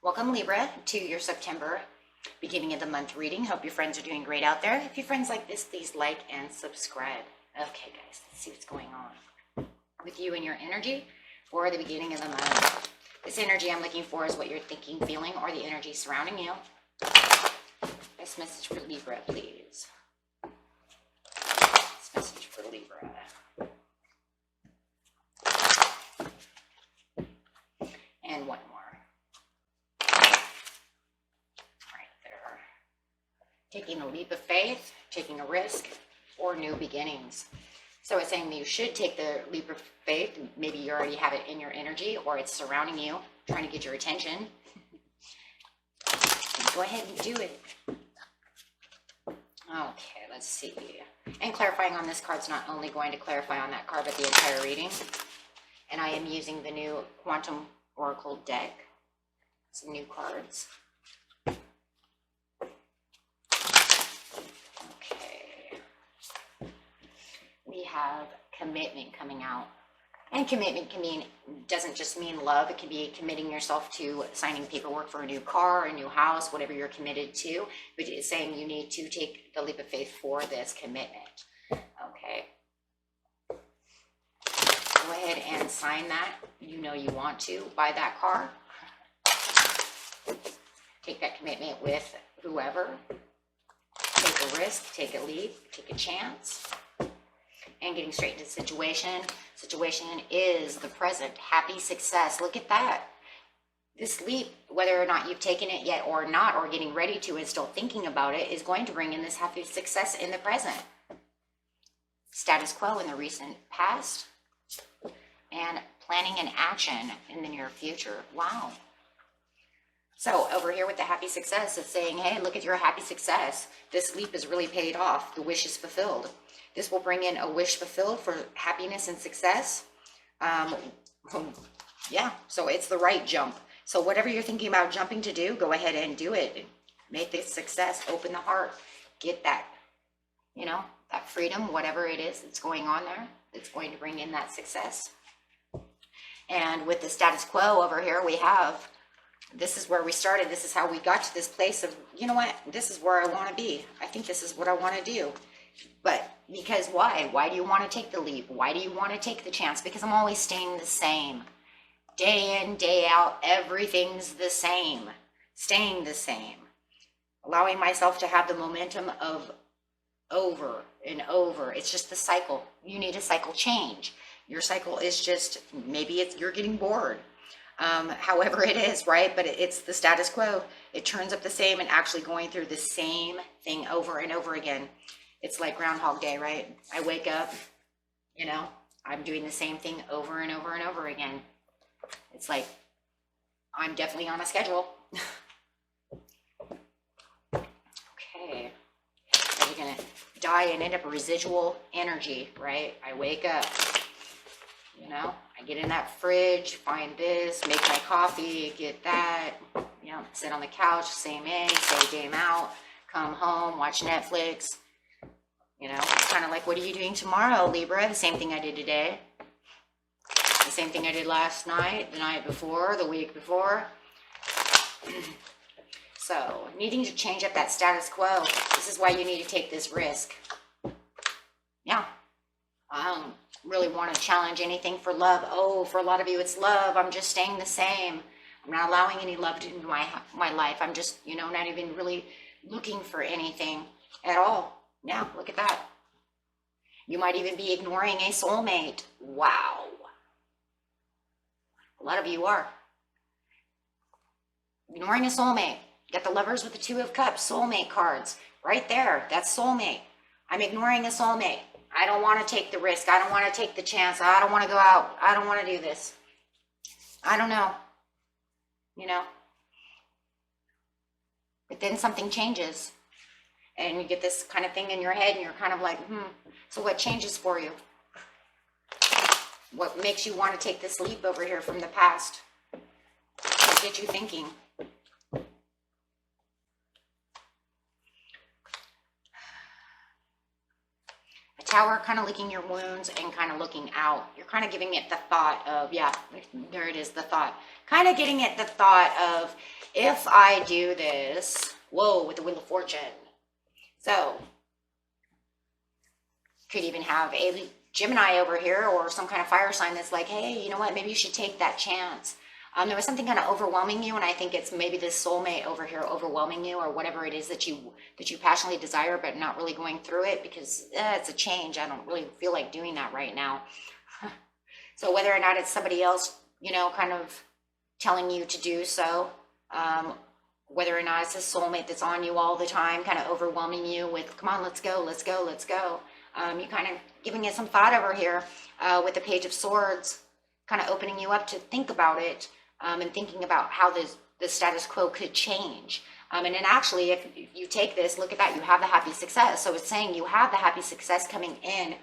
Welcome, Libra, to your September beginning of the month reading. Hope your friends are doing great out there. If your friends like this, please like and subscribe. Okay, guys, let's see what's going on with you and your energy for the beginning of the month. This energy I'm looking for is what you're thinking, feeling, or the energy surrounding you. This message for Libra, please. This message for Libra. And one more. Right there. Taking a leap of faith, taking a risk, or new beginnings. So it's saying that you should take the leap of faith. Maybe you already have it in your energy, or it's surrounding you, trying to get your attention. Go ahead and do it. Okay, let's see. And clarifying on this card's not only going to clarify on that card, but the entire reading. And I am using the new Quantum Oracle deck. Some new cards. Okay. We have commitment coming out. And commitment doesn't just mean love. It can be committing yourself to signing paperwork for a new car, a new house, whatever you're committed to. But it's saying you need to take the leap of faith for this commitment. Okay. Go ahead and sign that. You know you want to buy that car. Take that commitment with whoever. Take a risk, take a leap, take a chance. And getting straight into the situation. Situation is the present. Happy success. Look at that. This leap, whether or not you've taken it yet or not, or getting ready to and still thinking about it, is going to bring in this happy success in the present. Status quo in the recent past. And planning an action in the near future. Wow. So over here with the happy success, it's saying, hey, look at your happy success. This leap is really paid off. The wish is fulfilled. This will bring in a wish fulfilled for happiness and success. Yeah, so it's the right jump. So whatever you're thinking about jumping to do, go ahead and do it. Make this success. Open the heart. Get that, you know, that freedom, whatever it is that's going on there. It's going to bring in that success. And with the status quo over here, we have, this is where we started. This is how we got to this place of, you know what, this is where I want to be. I think this is what I want to do. But because why? Why do you want to take the leap? Why do you want to take the chance? Because I'm always staying the same. Day in, day out, everything's the same. Staying the same. Allowing myself to have the momentum of over and over. It's just the cycle. You need a cycle change. Your cycle is just, maybe it's you're getting bored. However it is, right? But it's the status quo. It turns up the same and actually going through the same thing over and over again. It's like Groundhog Day, right? I wake up, you know, I'm doing the same thing over and over and over again. It's like, I'm definitely on a schedule. Okay. So you're going to die and end up a residual energy, right? I wake up, you know, I get in that fridge, find this, make my coffee, get that, you know, sit on the couch, same egg, same game out, come home, watch Netflix. You know, it's kind of like, what are you doing tomorrow, Libra? The same thing I did today. The same thing I did last night, the night before, the week before. So, needing to change up that status quo. This is why you need to take this risk. Yeah. I don't really want to challenge anything for love. Oh, for a lot of you, it's love. I'm just staying the same. I'm not allowing any love into my life. I'm just, you know, not even really looking for anything at all. Yeah, look at that. You might even be ignoring a soulmate. Wow. A lot of you are. Ignoring a soulmate. Got the Lovers with the Two of Cups, soulmate cards. Right there, that's soulmate. I'm ignoring a soulmate. I don't want to take the risk. I don't want to take the chance. I don't want to go out. I don't want to do this. I don't know. You know? But then something changes. And you get this kind of thing in your head and you're kind of like, so what changes for you? What makes you want to take this leap over here from the past? What gets you thinking? A Tower, kind of licking your wounds and kind of looking out. You're kind of giving it the thought of, yeah, there it is, the thought. Kind of getting it the thought of, if I do this, whoa, with the Wheel of Fortune. So, could even have a Gemini over here or some kind of fire sign that's like, hey, you know what, maybe you should take that chance. There was something kind of overwhelming you, and I think it's maybe this soulmate over here overwhelming you, or whatever it is that you passionately desire, but not really going through it because it's a change. I don't really feel like doing that right now. So whether or not it's somebody else, you know, kind of telling you to do so, whether or not it's a soulmate that's on you all the time, kind of overwhelming you with, come on, let's go, let's go, let's go. You kind of giving it some thought over here with the Page of Swords, kind of opening you up to think about it. And thinking about how the status quo could change. And then actually, if you take this, look at that, you have the happy success. So it's saying you have the happy success coming in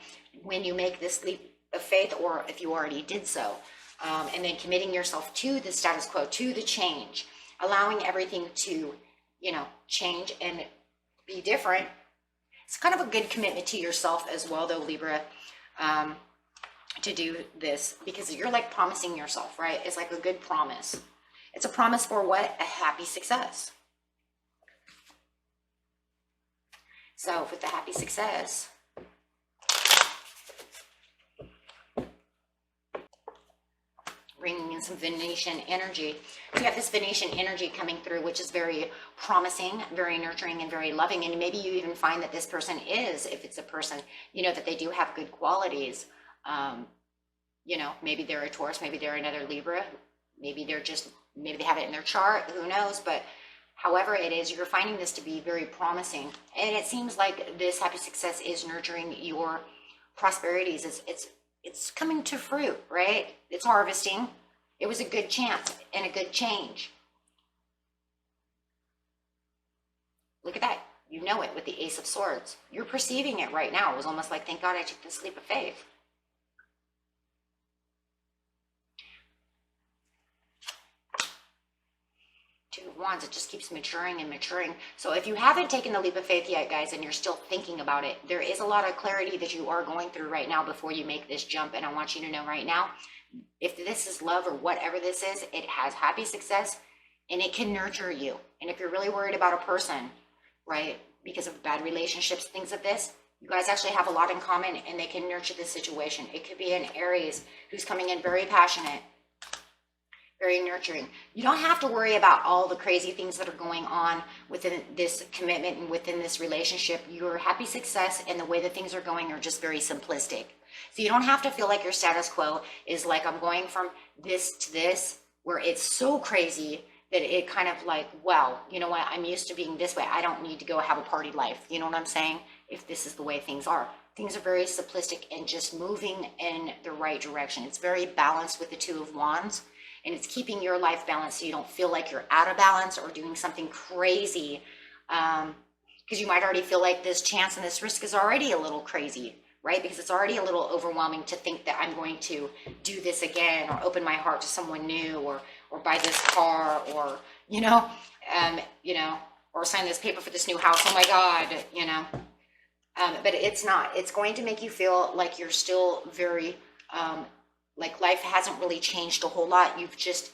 when you make this leap of faith, or if you already did so. And then committing yourself to the status quo, to the change, allowing everything to, you know, change and be different. It's kind of a good commitment to yourself as well, though, Libra. To do this, because you're like promising yourself, right? It's like a good promise. It's a promise for what? A happy success. So with the happy success, bringing in some Venetian energy. So you have this Venetian energy coming through, which is very promising, very nurturing, and very loving. And maybe you even find that this person is, if it's a person, you know, that they do have good qualities. You know, maybe they're a Taurus, maybe they're another Libra, maybe they're just, maybe they have it in their chart, who knows, but however it is, you're finding this to be very promising. And it seems like this happy success is nurturing your prosperities. It's coming to fruit, right? It's harvesting. It was a good chance and a good change. Look at that. You know it with the Ace of Swords. You're perceiving it right now. It was almost like, thank God I took this leap of faith. Two of Wands, it just keeps maturing and maturing. So if you haven't taken the leap of faith yet, guys, and you're still thinking about it, there is a lot of clarity that you are going through right now before you make this jump. And I want you to know right now, if this is love or whatever this is, it has happy success and it can nurture you. And if you're really worried about a person, right, because of bad relationships, things of this, you guys actually have a lot in common and they can nurture this situation. It could be an Aries who's coming in very passionate, very nurturing. You don't have to worry about all the crazy things that are going on within this commitment and within this relationship. Your happy success and the way that things are going are just very simplistic. So you don't have to feel like your status quo is like, I'm going from this to this, where it's so crazy that it kind of like, wow, you know what? I'm used to being this way. I don't need to go have a party life. You know what I'm saying? If this is the way things are. Things are very simplistic and just moving in the right direction. It's very balanced with the Two of Wands. And it's keeping your life balanced so you don't feel like you're out of balance or doing something crazy. Because you might already feel like this chance and this risk is already a little crazy, right? Because it's already a little overwhelming to think that I'm going to do this again or open my heart to someone new or buy this car or, you know, or sign this paper for this new house. Oh my God, you know. But it's not. It's going to make you feel like you're still very... like life hasn't really changed a whole lot. You've just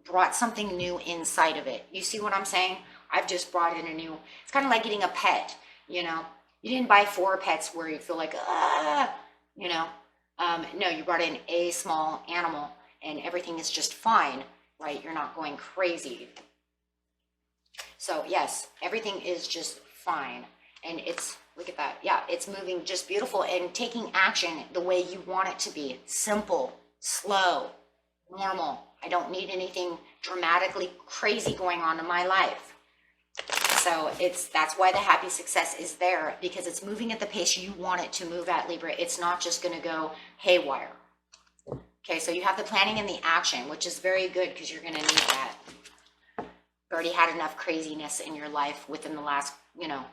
brought something new inside of it. You see what I'm saying? I've just brought in a new, it's kind of like getting a pet, you know. You didn't buy 4 pets where you feel like, you know. No, you brought in a small animal and everything is just fine, right? You're not going crazy. So yes, everything is just fine. And it's, look at that. Yeah, it's moving just beautiful and taking action the way you want it to be. Simple. Slow, normal. I don't need anything dramatically crazy going on in my life. So that's why the happy success is there, because it's moving at the pace you want it to move at, Libra. It's not just going to go haywire. Okay, so you have the planning and the action, which is very good because you're going to need that. You already had enough craziness in your life within the last, you know,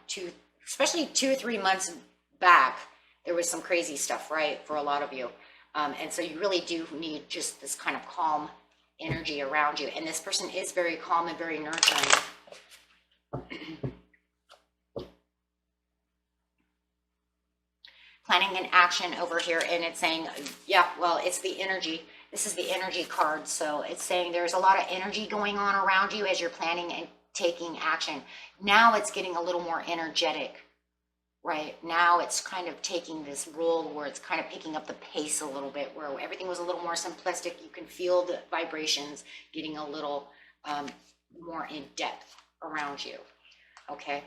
especially 2 or 3 months back. There was some crazy stuff, right, for a lot of you. And so you really do need just this kind of calm energy around you. And this person is very calm and very nurturing. Planning an action over here. And it's saying, yeah, well, it's the energy. This is the energy card. So it's saying there's a lot of energy going on around you as you're planning and taking action. Now it's getting a little more energetic, right? Now it's kind of taking this role where it's kind of picking up the pace a little bit, where everything was a little more simplistic. You can feel the vibrations getting a little more in depth around you, okay?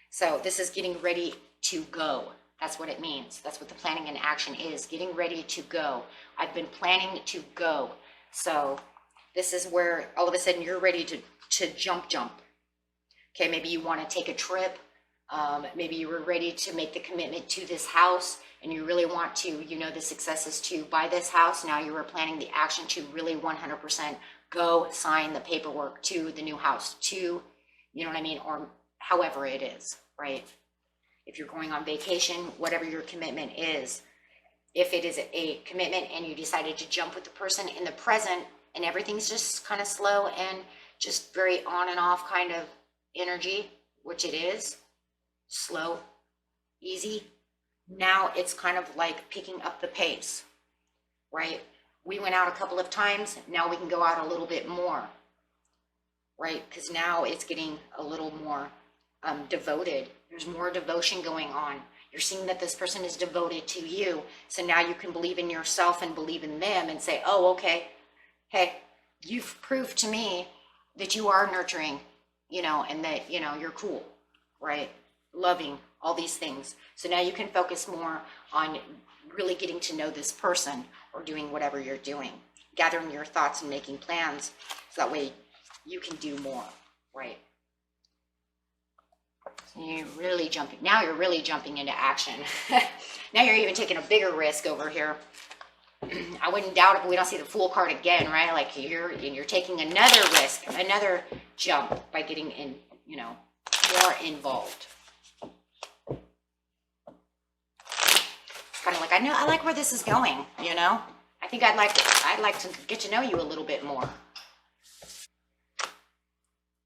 So this is getting ready to go. That's what it means. That's what the planning and action is, getting ready to go. I've been planning to go. So this is where all of a sudden you're ready to jump. Okay, maybe you want to take a trip. Maybe you were ready to make the commitment to this house and you really want to, you know, the success is to buy this house. Now you were planning the action to really 100% go sign the paperwork to the new house, to, you know what I mean? Or however it is, right? If you're going on vacation, whatever your commitment is, if it is a commitment and you decided to jump with the person in the present and everything's just kind of slow and just very on and off kind of energy, which it is, slow, easy. Now it's kind of like picking up the pace, right? We went out a couple of times. Now we can go out a little bit more, right? Because now it's getting a little more devoted. There's more devotion going on. You're seeing that this person is devoted to you. So now you can believe in yourself and believe in them and say, oh, okay, hey, you've proved to me that you are nurturing, you know, and that, you know, you're cool, right? Loving, all these things. So now you can focus more on really getting to know this person or doing whatever you're doing, gathering your thoughts and making plans. So that way you can do more, right? So you're really jumping. Now you're really jumping into action. Now you're even taking a bigger risk over here. I wouldn't doubt if we don't see the Fool card again, right? Like you're taking another risk, another jump by getting in, you know, more involved. Kind of like, I like where this is going, you know? I think I'd like to get to know you a little bit more.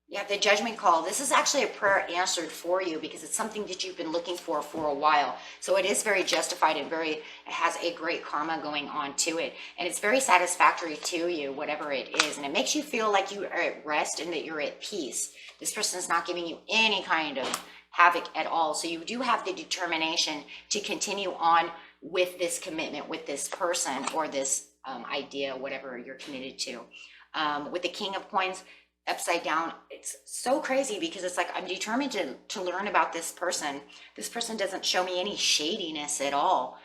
Yeah, the judgment call. This is actually a prayer answered for you because it's something that you've been looking for a while. So it is very justified and it has a great karma going on to it. And it's very satisfactory to you, whatever it is. And it makes you feel like you are at rest and that you're at peace. This person is not giving you any kind of havoc at all. So you do have the determination to continue on with this commitment, with this person or this idea, whatever you're committed to. With the King of Coins upside down, it's so crazy because it's like I'm determined to learn about this person. This person doesn't show me any shadiness at all.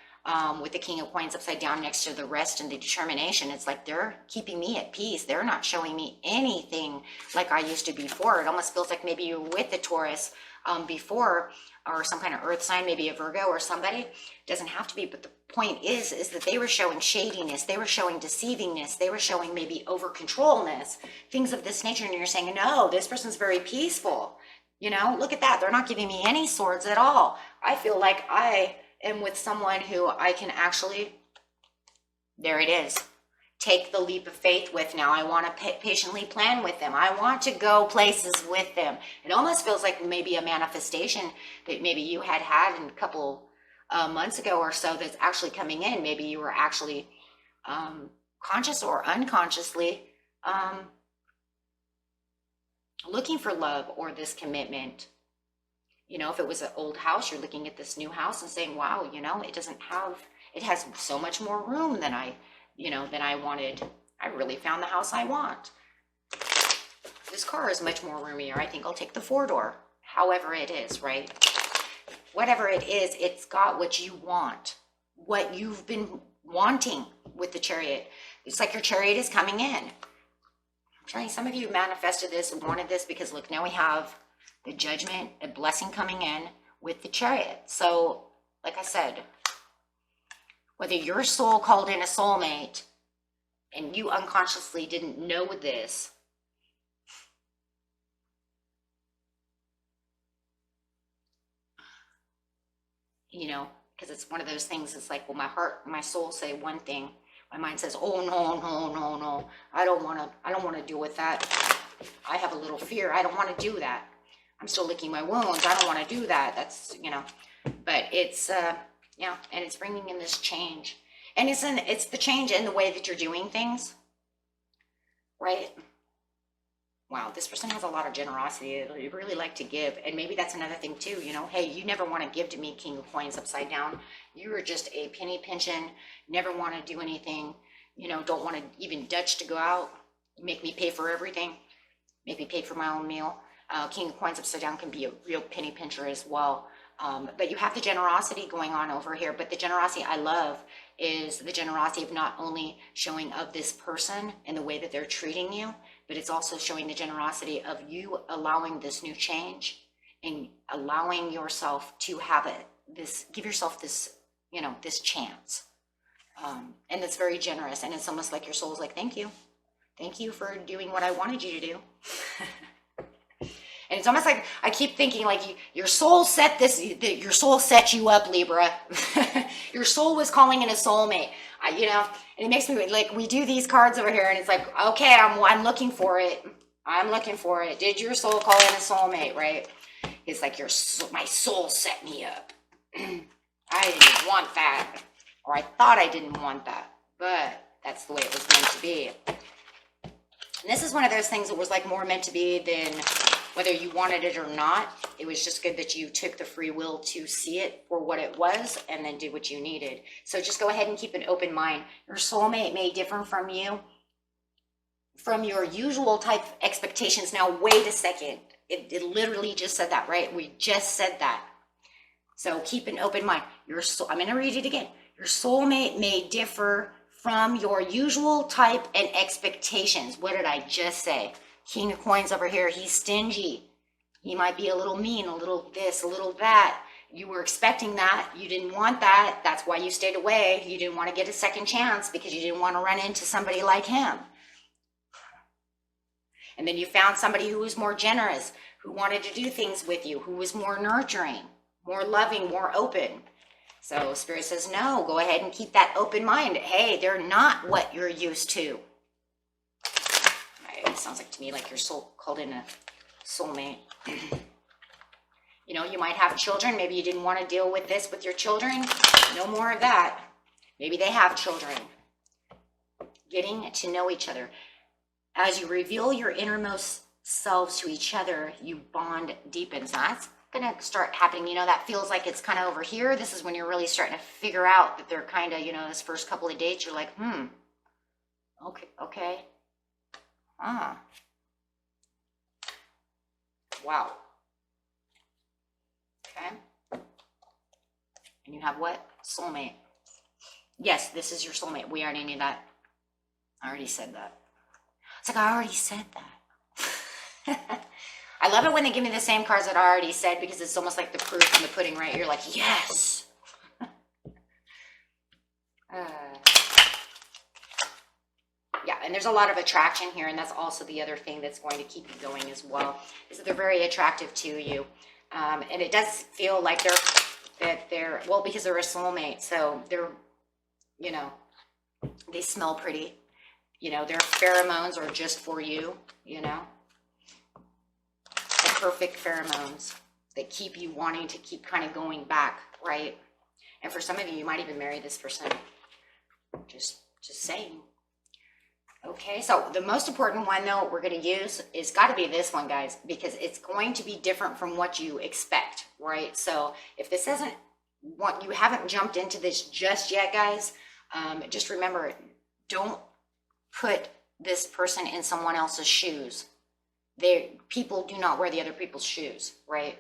With the King of Coins upside down next to the rest and the determination, it's like they're keeping me at peace. They're not showing me anything like I used to before. It almost feels like maybe you were with the Taurus before, or some kind of earth sign, maybe a Virgo or somebody. It doesn't have to be, but the point is that they were showing shadiness, they were showing deceivingness, they were showing maybe over controlness, things of this nature. And you're saying, no, this person's very peaceful. You know, look at that. They're not giving me any swords at all. I feel like I am with someone who I can actually, there it is, take the leap of faith with. Now I want to patiently plan with them. I want to go places with them. It almost feels like maybe a manifestation that maybe you had in a couple months ago or so that's actually coming in. Maybe you were actually conscious or unconsciously looking for love or this commitment. You know, if it was an old house, you're looking at this new house and saying, wow, you know, it has so much more room than I wanted. I really found the house I want. This car is much more roomier. I think I'll take the 4-door. However it is, right? Whatever it is, it's got what you want, what you've been wanting with the Chariot. It's like your Chariot is coming in. I'm telling you, some of you manifested this and wanted this because look, now we have the Judgment, a blessing coming in with the Chariot. So, like I said, whether your soul called in a soulmate and you unconsciously didn't know this, you know, because it's one of those things, it's like, well, my heart, my soul say one thing, my mind says, oh, no, I don't want to deal with that. I have a little fear. I don't want to do that. I'm still licking my wounds. I don't want to do that. That's, you know, but it's, yeah, and it's bringing in this change. And it's the change in the way that you're doing things, right? Wow, this person has a lot of generosity. They really like to give. And maybe that's another thing too, you know, hey, you never want to give to me, King of Coins upside down. You are just a penny pinching, never want to do anything, you know, don't want to even Dutch to go out, make me pay for everything, make me pay for my own meal. King of Coins upside down can be a real penny pincher as well. But you have the generosity going on over here. But the generosity I love is the generosity of not only showing of this person and the way that they're treating you, but it's also showing the generosity of you allowing this new change and allowing yourself to have it, give yourself this, you know, this chance. And it's very generous. And it's almost like your soul's like, thank you. Thank you for doing what I wanted you to do. And it's almost like I keep thinking like your soul set your soul set you up, Libra. Your soul was calling in a soulmate. You know, and it makes me like, we do these cards over here and it's like, okay, I'm looking for it. I'm looking for it. Did your soul call in a soulmate, right? It's like my soul set me up. I didn't want that. Or I thought I didn't want that, but that's the way it was meant to be. And this is one of those things that was like more meant to be than whether you wanted it or not. It was just good that you took the free will to see it for what it was and then do what you needed. So just go ahead and keep an open mind. Your soulmate may differ from you, from your usual type of expectations. Now, wait a second. It literally just said that, right? We just said that. So keep an open mind. I'm going to read it again. Your soulmate may differ from your usual type and expectations. What did I just say? King of Coins over here, he's stingy. He might be a little mean, a little this, a little that. You were expecting that. You didn't want that. That's why you stayed away. You didn't want to get a second chance because you didn't want to run into somebody like him. And then you found somebody who was more generous, who wanted to do things with you, who was more nurturing, more loving, more open. So Spirit says, no, go ahead and keep that open mind. Hey, they're not what you're used to. It sounds like to me like your soul called in a soulmate. You know, you might have children. Maybe you didn't want to deal with this with your children. No more of that. Maybe they have children. Getting to know each other. As you reveal your innermost selves to each other, you bond deepens. Now, that's going to start happening. You know, that feels like it's kind of over here. This is when you're really starting to figure out that they're kind of, you know, this first couple of dates, you're like, okay. Wow. Okay. And you have what? Soulmate. Yes, this is your soulmate. We already knew that. I already said that. It's like, I already said that. I love it when they give me the same cards that I already said because it's almost like the proof in the pudding, right? You're like, yes. Yeah, and there's a lot of attraction here, and that's also the other thing that's going to keep you going as well, is that they're very attractive to you. And it does feel like they're, well, because they're a soulmate, so they're, you know, they smell pretty. You know, their pheromones are just for you, you know. The perfect pheromones that keep you wanting to keep kind of going back, right? And for some of you, you might even marry this person. Just saying. Okay, so the most important one, though, we're going to use is got to be this one, guys, because it's going to be different from what you expect, right? So if this isn't what you haven't jumped into this just yet, guys, just remember, don't put this person in someone else's shoes. People do not wear the other people's shoes, right?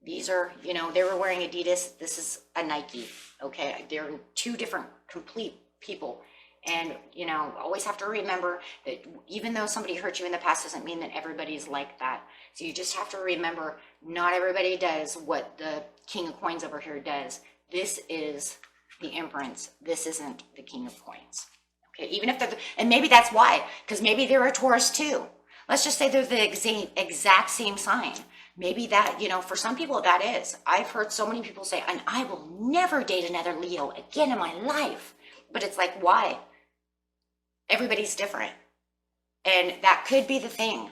These are, you know, they were wearing Adidas. This is a Nike, okay? They're two different complete people. And, you know, always have to remember that even though somebody hurt you in the past doesn't mean that everybody's like that. So you just have to remember not everybody does what the King of Coins over here does. This is the Empress. This isn't the King of Coins. Okay, even if they're, and maybe that's why, because maybe they're a Taurus too. Let's just say they're the exact same sign. Maybe that, you know, for some people that is. I've heard so many people say, and I will never date another Leo again in my life. But it's like, why? Everybody's different. And that could be the thing.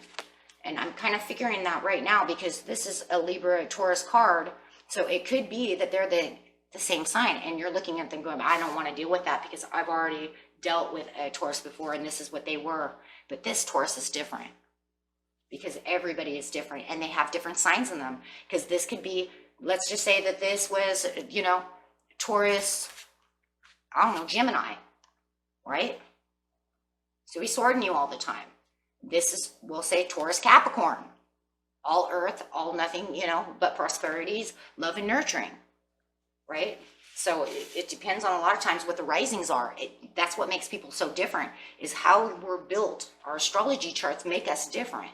And I'm kind of figuring that right now because this is a Libra Taurus card. So it could be that they're the the same sign, and you're looking at them going, I don't want to deal with that because I've already dealt with a Taurus before and this is what they were. But this Taurus is different because everybody is different and they have different signs in them. Because this could be, let's just say that this was, you know, Taurus, I don't know, Gemini, right? So he's swording you all the time. This is, we'll say, Taurus Capricorn. All earth, all nothing, you know, but prosperities, love and nurturing, right? So it depends on a lot of times what the risings are. That's what makes people so different, is how we're built. Our astrology charts make us different.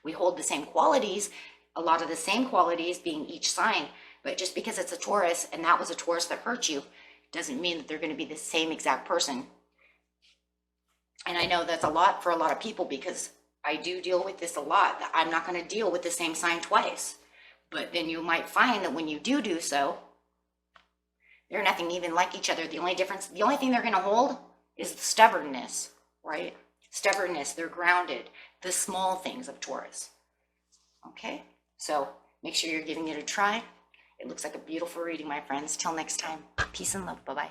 We hold the same qualities, a lot of the same qualities being each sign, but just because it's a Taurus and that was a Taurus that hurt you, doesn't mean that they're going to be the same exact person. And I know that's a lot for a lot of people because I do deal with this a lot. I'm not going to deal with the same sign twice. But then you might find that when you do so, they're nothing even like each other. The only difference, the only thing they're going to hold is the stubbornness, right? Stubbornness, they're grounded. The small things of Taurus. Okay? So make sure you're giving it a try. It looks like a beautiful reading, my friends. Till next time, peace and love. Bye-bye.